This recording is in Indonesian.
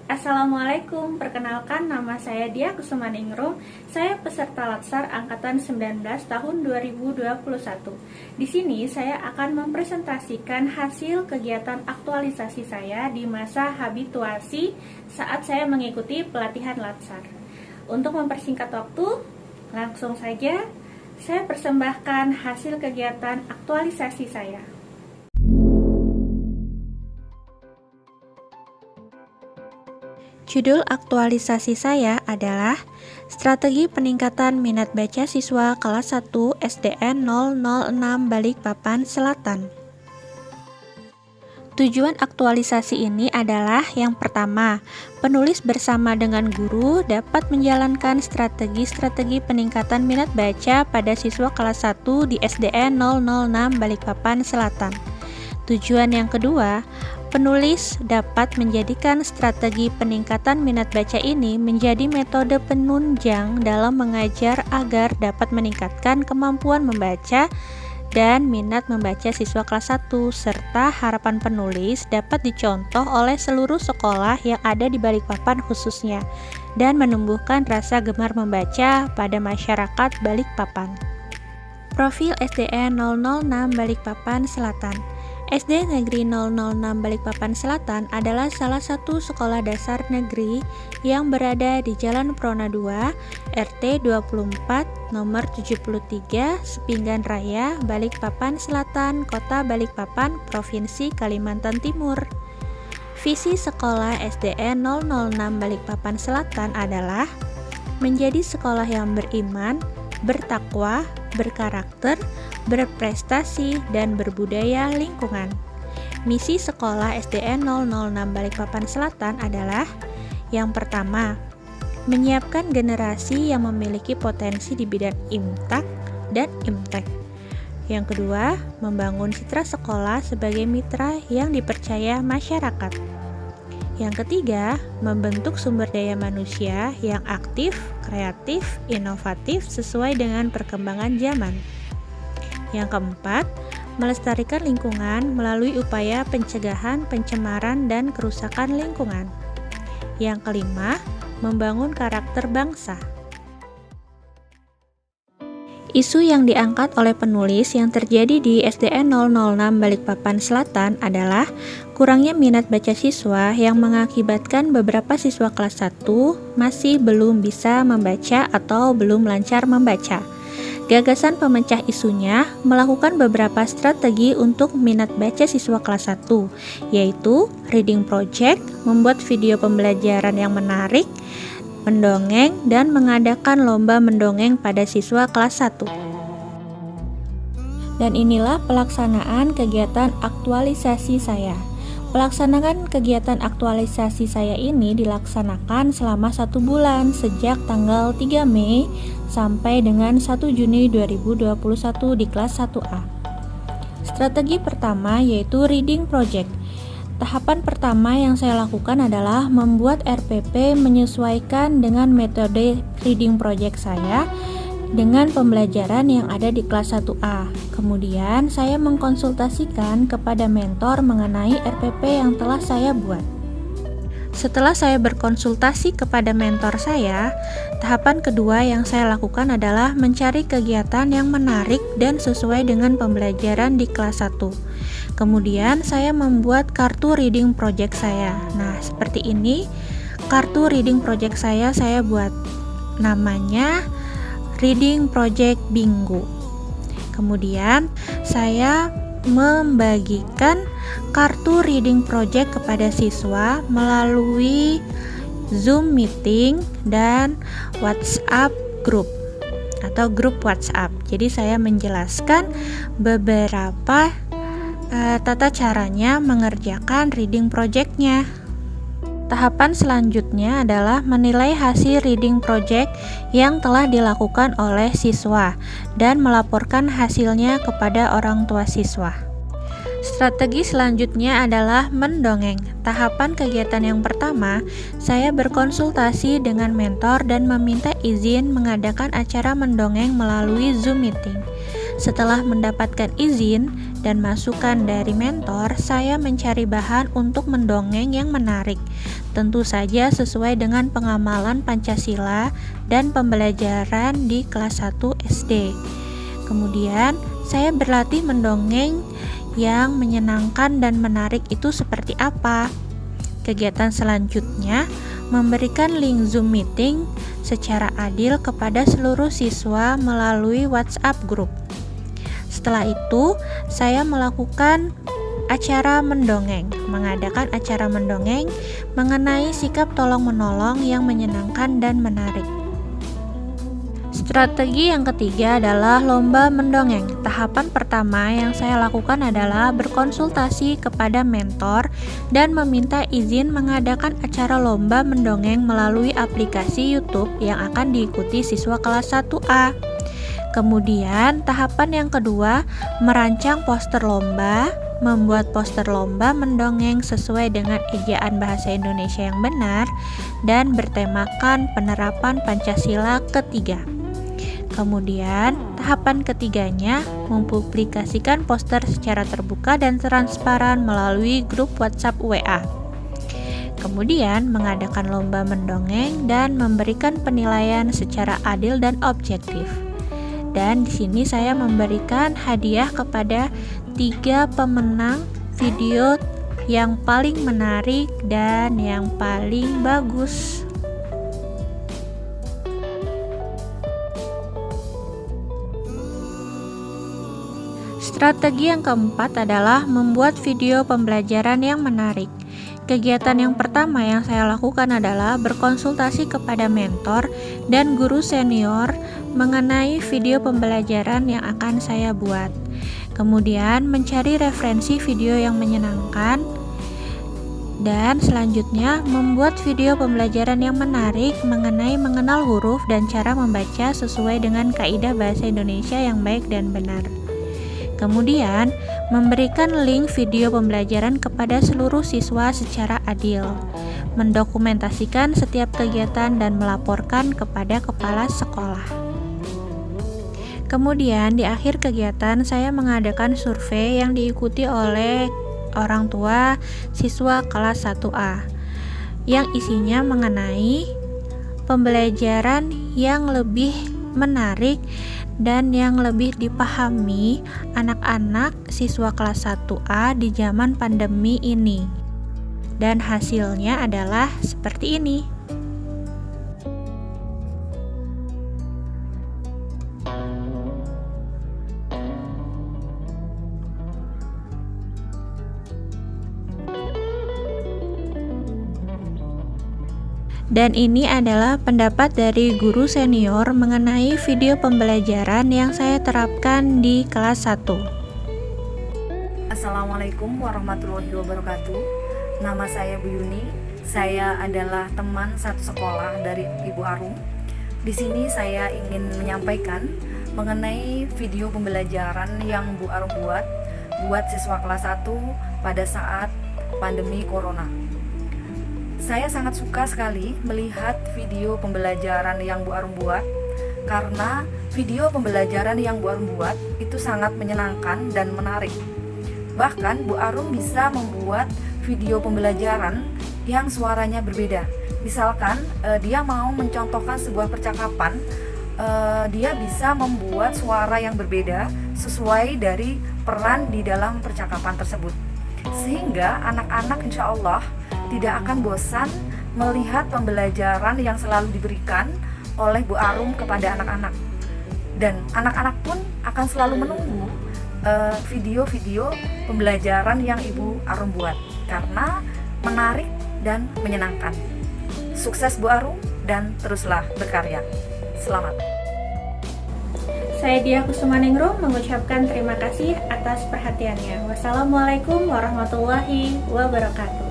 Assalamualaikum, perkenalkan nama saya Dia Kusumaningrum. Saya peserta Latsar Angkatan 19 tahun 2021. Di sini saya akan mempresentasikan hasil kegiatan aktualisasi saya di masa habituasi saat saya mengikuti pelatihan Latsar. Untuk mempersingkat waktu, langsung saja saya persembahkan hasil kegiatan aktualisasi saya. Judul aktualisasi saya adalah Strategi Peningkatan Minat Baca Siswa Kelas 1 SDN 006 Balikpapan Selatan. Tujuan aktualisasi ini adalah yang pertama, penulis bersama dengan guru dapat menjalankan strategi-strategi peningkatan minat baca pada siswa kelas 1 di SDN 006 Balikpapan Selatan. Tujuan yang kedua, penulis dapat menjadikan strategi peningkatan minat baca ini menjadi metode penunjang dalam mengajar agar dapat meningkatkan kemampuan membaca dan minat membaca siswa kelas 1, serta harapan penulis dapat dicontoh oleh seluruh sekolah yang ada di Balikpapan khususnya dan menumbuhkan rasa gemar membaca pada masyarakat Balikpapan. Profil SDN 006 Balikpapan Selatan. SD Negeri 006 Balikpapan Selatan adalah salah satu sekolah dasar negeri yang berada di Jalan Prona 2, RT 24, nomor 73, Sepinggan Raya, Balikpapan Selatan, Kota Balikpapan, Provinsi Kalimantan Timur. Visi sekolah SDN 006 Balikpapan Selatan adalah menjadi sekolah yang beriman, bertakwa, berkarakter, berprestasi, dan berbudaya lingkungan. Misi sekolah SDN 006 Balikpapan Selatan adalah yang pertama, menyiapkan generasi yang memiliki potensi di bidang IMTAK dan IMTEK. Yang kedua, membangun citra sekolah sebagai mitra yang dipercaya masyarakat. Yang ketiga, membentuk sumber daya manusia yang aktif, kreatif, inovatif sesuai dengan perkembangan zaman. Yang keempat, melestarikan lingkungan melalui upaya pencegahan, pencemaran, dan kerusakan lingkungan. Yang kelima, membangun karakter bangsa. Isu yang diangkat oleh penulis yang terjadi di SDN 006 Balikpapan Selatan adalah kurangnya minat baca siswa yang mengakibatkan beberapa siswa kelas 1 masih belum bisa membaca atau belum lancar membaca. Gagasan pemecah isunya melakukan beberapa strategi untuk minat baca siswa kelas 1, yaitu reading project, membuat video pembelajaran yang menarik, mendongeng, dan mengadakan lomba mendongeng pada siswa kelas 1. Dan inilah pelaksanaan kegiatan aktualisasi saya. Pelaksanaan kegiatan aktualisasi saya ini dilaksanakan selama 1 bulan sejak tanggal 3 Mei sampai dengan 1 Juni 2021 di kelas 1A. Strategi pertama yaitu reading project. Tahapan pertama yang saya lakukan adalah membuat RPP menyesuaikan dengan metode reading project saya dengan pembelajaran yang ada di kelas 1A. Kemudian saya mengkonsultasikan kepada mentor mengenai RPP yang telah saya buat. Setelah saya berkonsultasi kepada mentor saya, tahapan kedua yang saya lakukan adalah mencari kegiatan yang menarik dan sesuai dengan pembelajaran di kelas 1. Kemudian saya membuat kartu reading project saya. Nah, seperti ini kartu reading project saya buat. Namanya Reading Project Bingo. Kemudian saya membagikan kartu reading project kepada siswa melalui Zoom meeting dan WhatsApp group atau grup WhatsApp. Jadi saya menjelaskan beberapa tata caranya mengerjakan reading project-nya. Tahapan selanjutnya adalah menilai hasil reading project yang telah dilakukan oleh siswa dan melaporkan hasilnya kepada orang tua siswa. Strategi selanjutnya adalah mendongeng. Tahapan kegiatan yang pertama, saya berkonsultasi dengan mentor dan meminta izin mengadakan acara mendongeng melalui Zoom meeting. Setelah mendapatkan izin dan masukan dari mentor, saya mencari bahan untuk mendongeng yang menarik, tentu saja sesuai dengan pengamalan Pancasila dan pembelajaran di kelas 1 SD. Kemudian, saya berlatih mendongeng yang menyenangkan dan menarik itu seperti apa. Kegiatan selanjutnya memberikan link Zoom meeting secara adil kepada seluruh siswa melalui WhatsApp group. Setelah itu, saya melakukan mengadakan acara mendongeng mengenai sikap tolong-menolong yang menyenangkan dan menarik. Strategi yang ketiga adalah lomba mendongeng. Tahapan pertama yang saya lakukan adalah berkonsultasi kepada mentor dan meminta izin mengadakan acara lomba mendongeng melalui aplikasi YouTube yang akan diikuti siswa kelas 1A. Kemudian, tahapan yang kedua, merancang poster lomba, membuat poster lomba mendongeng sesuai dengan ejaan bahasa Indonesia yang benar dan bertemakan penerapan Pancasila ketiga. Kemudian, tahapan ketiganya, mempublikasikan poster secara terbuka dan transparan melalui grup WhatsApp WA. Kemudian, mengadakan lomba mendongeng dan memberikan penilaian secara adil dan objektif. Dan di sini saya memberikan hadiah kepada 3 pemenang video yang paling menarik dan yang paling bagus. Strategi yang keempat adalah membuat video pembelajaran yang menarik. Kegiatan yang pertama yang saya lakukan adalah berkonsultasi kepada mentor dan guru senior mengenai video pembelajaran yang akan saya buat. Kemudian mencari referensi video yang menyenangkan, dan selanjutnya membuat video pembelajaran yang menarik mengenai mengenal huruf dan cara membaca sesuai dengan kaidah bahasa Indonesia yang baik dan benar. Kemudian, memberikan link video pembelajaran kepada seluruh siswa secara adil, mendokumentasikan setiap kegiatan dan melaporkan kepada kepala sekolah. Kemudian, di akhir kegiatan, saya mengadakan survei yang diikuti oleh orang tua siswa kelas 1A, yang isinya mengenai pembelajaran yang lebih menarik dan yang lebih dipahami anak-anak siswa kelas 1A di zaman pandemi ini. Dan hasilnya adalah seperti ini. Dan ini adalah pendapat dari guru senior mengenai video pembelajaran yang saya terapkan di kelas 1. Assalamualaikum warahmatullahi wabarakatuh. Nama saya Bu Yuni. Saya adalah teman satu sekolah dari Ibu Arum. Di sini saya ingin menyampaikan mengenai video pembelajaran yang Bu Arum buat siswa kelas 1 pada saat pandemi corona. Saya sangat suka sekali melihat video pembelajaran yang Bu Arum buat, karena video pembelajaran yang Bu Arum buat itu sangat menyenangkan dan menarik. Bahkan Bu Arum bisa membuat video pembelajaran yang suaranya berbeda. Misalkan dia mau mencontohkan sebuah percakapan, dia bisa membuat suara yang berbeda sesuai dari peran di dalam percakapan tersebut. Sehingga anak-anak insya Allah tidak akan bosan melihat pembelajaran yang selalu diberikan oleh Bu Arum kepada anak-anak. Dan anak-anak pun akan selalu menunggu video-video pembelajaran yang Ibu Arum buat, karena menarik dan menyenangkan. Sukses Bu Arum dan teruslah berkarya. Selamat. Saya Diah Kusumaningrum mengucapkan terima kasih atas perhatiannya. Wassalamualaikum warahmatullahi wabarakatuh.